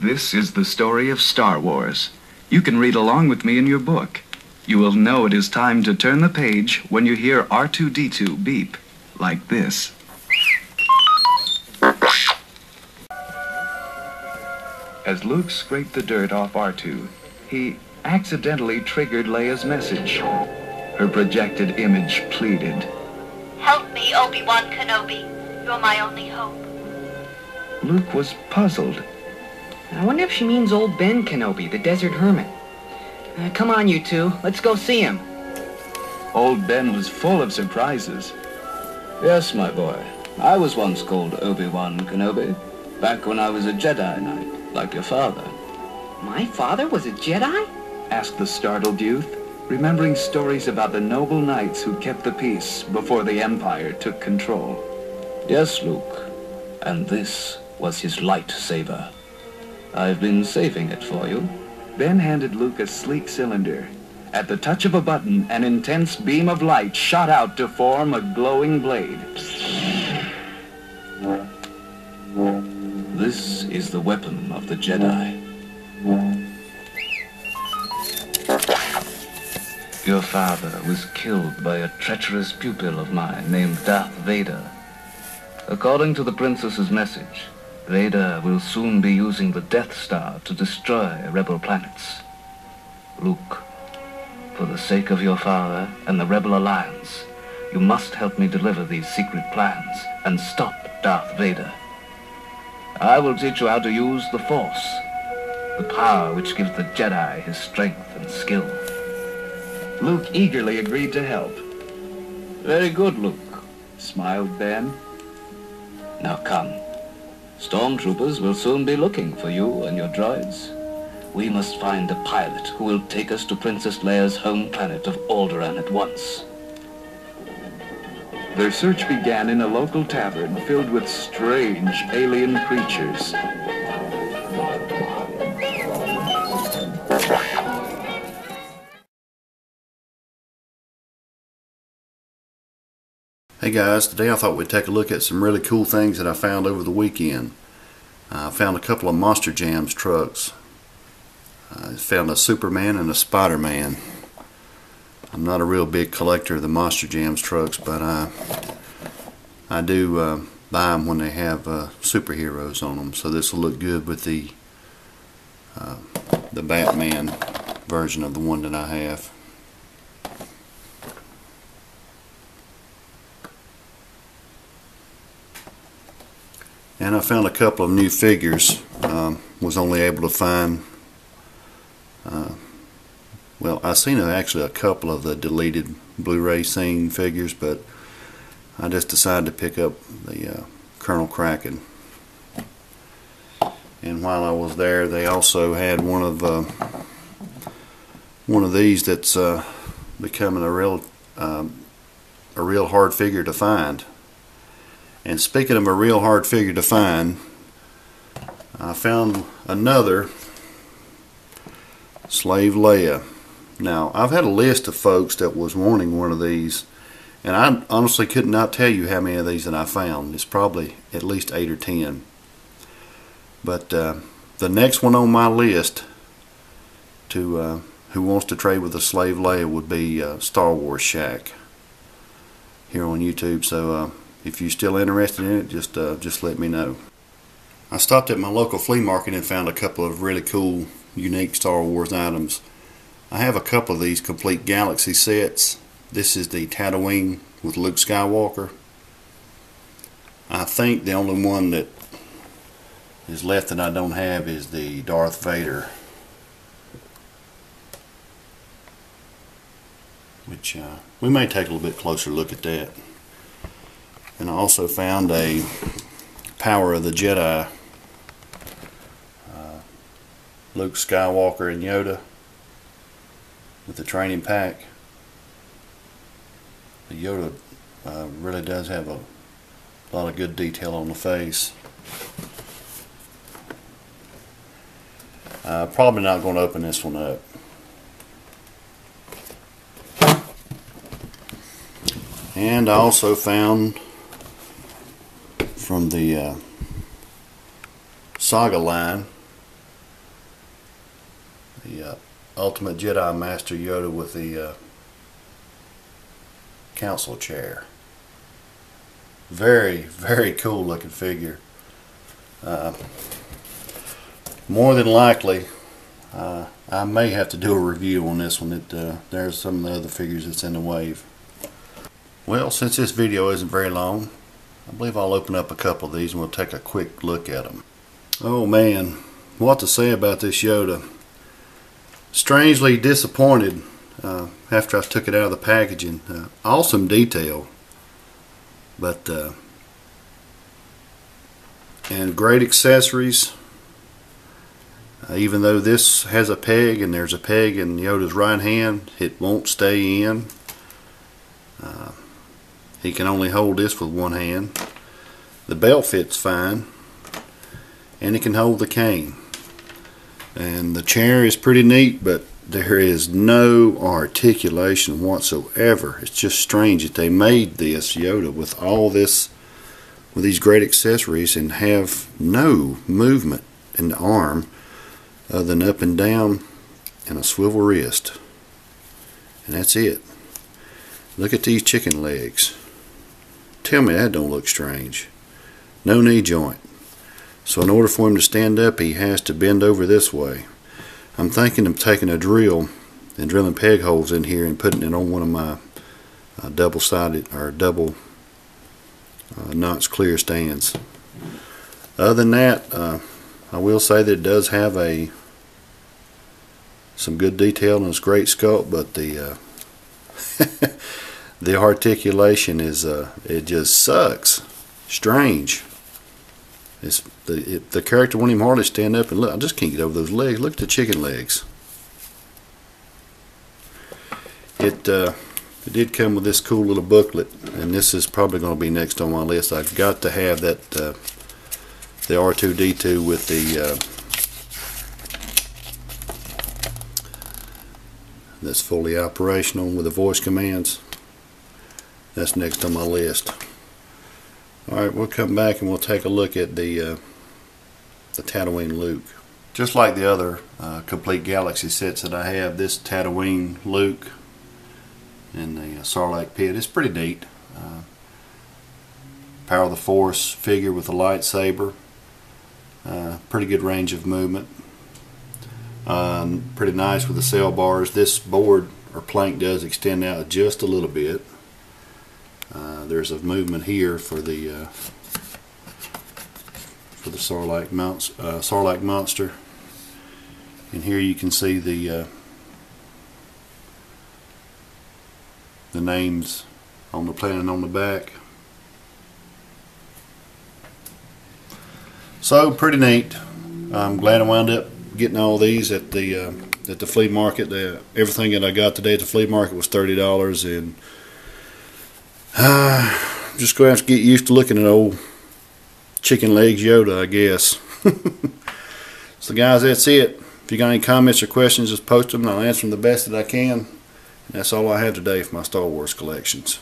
This is the story of Star Wars. You can read along with me in your book. You will know it is time to turn the page when you hear R2-D2 beep, like this. As Luke scraped the dirt off R2, he accidentally triggered Leia's message. Her projected image pleaded, "Help me, Obi-Wan Kenobi. You're my only hope." Luke was puzzled. I wonder if she means old Ben Kenobi, the desert hermit. Come on, you two. Let's go see him. Old Ben was full of surprises. Yes, my boy. I was once called Obi-Wan Kenobi, back when I was a Jedi Knight, like your father. My father was a Jedi? Asked the startled youth, remembering stories about the noble knights who kept the peace before the Empire took control. Yes, Luke. And this was his lightsaber. I've been saving it for you. Ben handed Luke a sleek cylinder. At the touch of a button, an intense beam of light shot out to form a glowing blade. This is the weapon of the Jedi. Your father was killed by a treacherous pupil of mine named Darth Vader. According to the princess's message, Vader will soon be using the Death Star to destroy rebel planets. Luke, for the sake of your father and the Rebel Alliance, you must help me deliver these secret plans and stop Darth Vader. I will teach you how to use the Force, the power which gives the Jedi his strength and skill. Luke eagerly agreed to help. Very good, Luke, smiled Ben. Now come. Stormtroopers will soon be looking for you and your droids. We must find a pilot who will take us to Princess Leia's home planet of Alderaan at once. Their search began in a local tavern filled with strange alien creatures. Hey guys, today I thought we'd take a look at some really cool things that I found over the weekend. I found a couple of Monster Jams trucks. I found a Superman and a Spider-Man. I'm not a real big collector of the Monster Jams trucks, but I do buy them when they have superheroes on them. So this will look good with the Batman version of the one that I have. And I found a couple of new figures. Was only able to find, well, I seen actually a couple of the deleted Blu-ray scene figures, but I just decided to pick up the Colonel Kraken. And while I was there, they also had one of these that's becoming a real hard figure to find. And speaking of a real hard figure to find, I found another Slave Leia. Now, I've had a list of folks that was wanting one of these, and I honestly could not tell you how many of these that I found. It's probably at least 8 or 10. But the next one on my list to who wants to trade with a Slave Leia would be Star Wars Shack here on YouTube. So if you're still interested in it, just let me know. I stopped at my local flea market and found a couple of really cool, unique Star Wars items. I have a couple of these complete Galaxy sets. This is the Tatooine with Luke Skywalker. I think the only one that is left that I don't have is the Darth Vader, which we may take a little bit closer look at that. And I also found a Power of the Jedi, Luke Skywalker and Yoda with the training pack. The Yoda really does have a lot of good detail on the face. Probably not going to open this one up. And I also found from the Saga line the Ultimate Jedi Master Yoda with the council chair. Very, very cool looking figure. More than likely, I may have to do a review on this one. There's some of the other figures that's in the wave. Well, since this video isn't very long, I believe I'll open up a couple of these and we'll take a quick look at them. Oh man, what to say about this Yoda. Strangely disappointed after I took it out of the packaging. Awesome detail, but and great accessories. Even though this has a peg and there's a peg in Yoda's right hand, it won't stay in. He can only hold this with one hand. The belt fits fine, and he can hold the cane. And the chair is pretty neat, but there is no articulation whatsoever. It's just strange that they made this Yoda with all this, with these great accessories, and have no movement in the arm other than up and down and a swivel wrist. And that's it. Look at these chicken legs. Tell me that don't look strange. No knee joint. So in order for him to stand up, he has to bend over this way. I'm thinking of taking a drill and drilling peg holes in here and putting it on one of my double-sided or double knots clear stands. Other than that, I will say that it does have some good detail and it's great sculpt, but the the articulation is it just sucks. Strange. The character won't even hardly stand up and look. I just can't get over those legs. Look at the chicken legs. It did come with this cool little booklet, and this is probably going to be next on my list. I've got to have that the R2-D2 with the that's fully operational with the voice commands. That's next on my list. Alright, we'll come back and we'll take a look at the Tatooine Luke. Just like the other complete Galaxy sets that I have, this Tatooine Luke in the Sarlacc pit is pretty neat. Power of the Force figure with a lightsaber. Pretty good range of movement. Pretty nice with the sail bars. This board or plank does extend out just a little bit. There's a movement here for the Sarlacc monster, and here you can see the names on the planet on the back. So pretty neat. I'm glad I wound up getting all these at the flea market. Everything that I got today at the flea market was $30, and I'm just going to have to get used to looking at old chicken legs Yoda, I guess. So guys, that's it. If you got any comments or questions, just post them and I'll answer them the best that I can. And that's all I have today for my Star Wars collections.